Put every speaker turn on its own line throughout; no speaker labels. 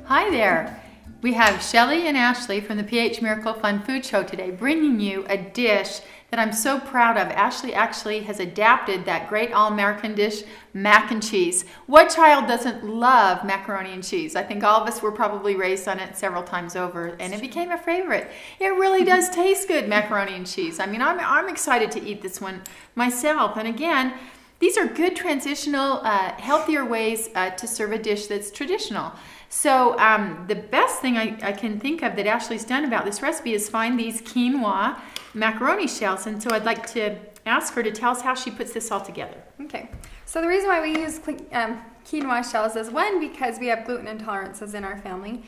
Hi there. We have Shelley and Ashley from the PH Miracle Fun Food Show today, bringing you a dish that I'm so proud of. Ashley actually has adapted that great all-American dish, mac and cheese. What child doesn't love macaroni and cheese? I think all of us were probably raised on it several times over, and it became a favorite. It really does taste good, macaroni and cheese. I mean, I'm excited to eat this one myself. And again, these are good transitional, healthier ways to serve a dish that's traditional. So the best thing I can think of that Ashley's done about this recipe is find these quinoa macaroni shells. And so I'd like to ask her to tell us how she puts this all together.
Okay, so the reason why we use quinoa shells is one, because we have gluten intolerances in our family,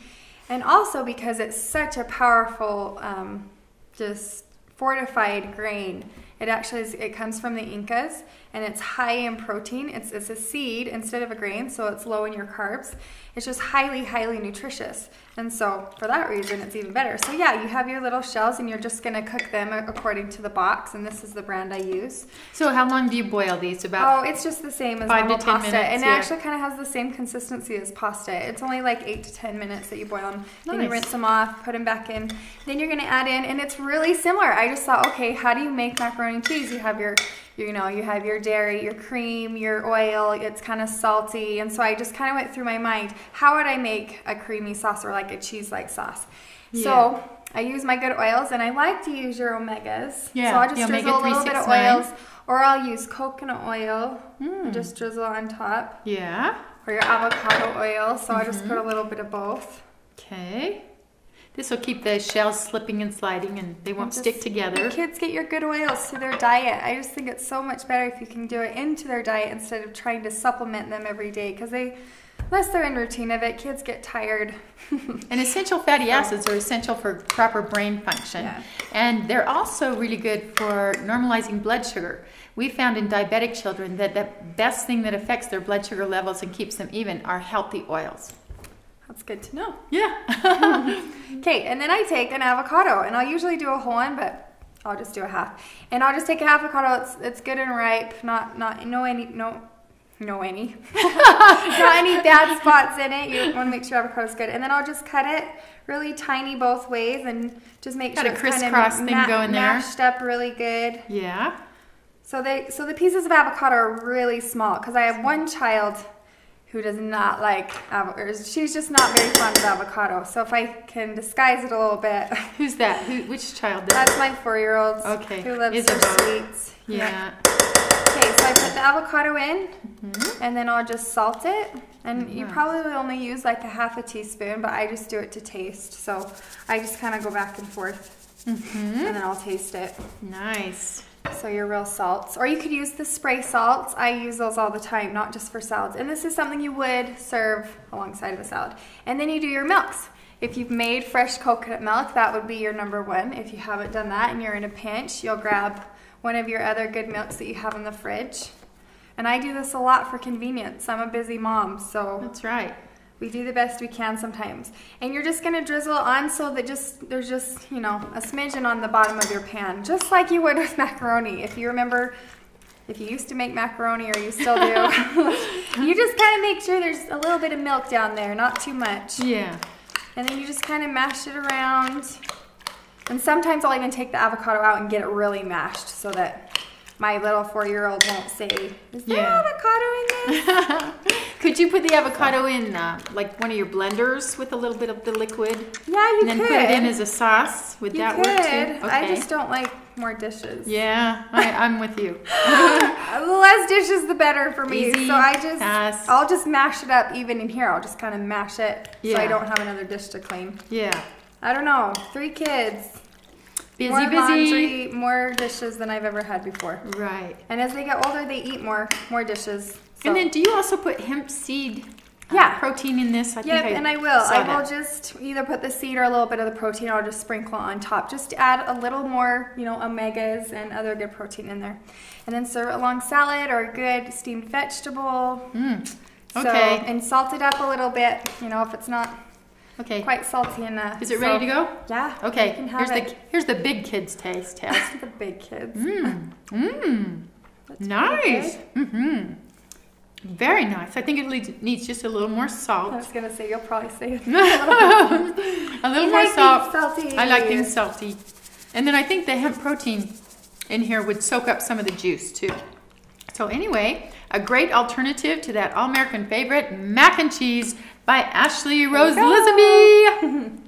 and also because it's such a powerful, just fortified grain. It actually it comes from the Incas, and it's high in protein. It's a seed instead of a grain, so it's low in your carbs. It's just highly, highly nutritious. And so for that reason, it's even better. So yeah, you have your little shells, and you're just gonna cook them according to the box, and this is the brand I use.
So how long do you boil these? About
it's just the same as
5
normal
to 10
pasta.
minutes,
And
yeah.
it actually kind of has the same consistency as pasta. It's only like 8 to 10 minutes that you boil them. Then you
Nice.
rinse them off, put them back in. Then you're gonna add in, and it's really similar. I just thought, okay, how do you make macaroni and cheese? You have you have your dairy, your cream, your oil. It's kind of salty, and so I just kind of went through my mind, how would I make a creamy sauce or like a cheese-like sauce?
Yeah.
So I use my good oils, and I like to use your omegas.
Yeah,
So I'll just
the
drizzle a
omega
little bit of
369.
oils, or I'll use coconut oil and just drizzle on top,
Yeah.
or your avocado oil. So I just put a little bit of both.
Okay. This will keep the shells slipping and sliding, and they won't stick together.
Kids get your good oils to their diet. I just think it's so much better if you can do it into their diet instead of trying to supplement them every day, because unless they're in routine of it, kids get tired.
And essential fatty acids are essential for proper brain function.
Yeah.
And they're also really good for normalizing blood sugar. We found in diabetic children that the best thing that affects their blood sugar levels and keeps them even are healthy oils.
That's good to know.
Yeah.
Okay, and then I take an avocado, and I'll usually do a whole one, but I'll just do a half. And I'll just take an avocado. It's good and ripe, not any bad spots in it. You want to make sure avocado's good. And then I'll just cut it really tiny both ways, and just make
Got
sure
a
it's kind
crisscross
of
thing going there.
mashed up really good.
Yeah.
So the pieces of avocado are really small, because I have one child who does not like avocado. She's just not very fond of avocado. So if I can disguise it a little bit.
Who's that? Which child?
That's my 4-year-old.
Okay.
Who loves
Isabel.
her sweets.
Yeah.
Okay, so I put the avocado in, and then I'll just salt it. And you probably will only use like a half a teaspoon, but I just do it to taste. So I just kind of go back and forth, and then I'll taste it.
Nice.
So your real salts. Or you could use the spray salts. I use those all the time, not just for salads. And this is something you would serve alongside of a salad. And then you do your milks. If you've made fresh coconut milk, that would be your #1. If you haven't done that and you're in a pinch, you'll grab one of your other good milks that you have in the fridge. And I do this a lot for convenience. I'm a busy mom, so
That's right.
we do the best we can sometimes. And you're just gonna drizzle it on so that there's just, a smidgen on the bottom of your pan, just like you would with macaroni. If you remember, if you used to make macaroni, or you still do, you just kind of make sure there's a little bit of milk down there, not too much.
Yeah.
And then you just kind of mash it around. And sometimes I'll even take the avocado out and get it really mashed so that my little 4-year-old won't say, is there avocado in this?
Could you put the avocado in like one of your blenders with a little bit of the liquid?
Yeah, you
and then
could.
put it in as a sauce? Would that work too? Okay.
I just don't like more dishes.
Yeah, I'm with you.
The less dishes, the better for me.
Easy,
so
fast.
I'll just mash it up even in here. I'll just kind of mash it so
Yeah.
I don't have another dish to clean.
Yeah.
I don't know. 3 kids.
Busy,
More
busy.
laundry, more dishes than I've ever had before.
Right.
And as they get older, they eat more dishes. So.
And then do you also put hemp seed protein in this?
Yep, and I will. I will just either put the seed or a little bit of the protein. I'll just sprinkle it on top, just to add a little more, omegas and other good protein in there. And then serve it along salad or a good steamed vegetable.
Okay.
So, and salt it up a little bit, if it's not quite salty enough.
Is it ready to go?
Yeah.
Okay.
You can have
here's the big kids taste.
the big kids.
Nice. Very nice. I think it needs just a little more
I
salt.
was gonna say you'll probably say it.
A little
You
more
like
salt.
things salty.
I like things salty. And then I think the hemp protein in here would soak up some of the juice too. So anyway, a great alternative to that all-American favorite, mac and cheese by Ashley Rose Lisby.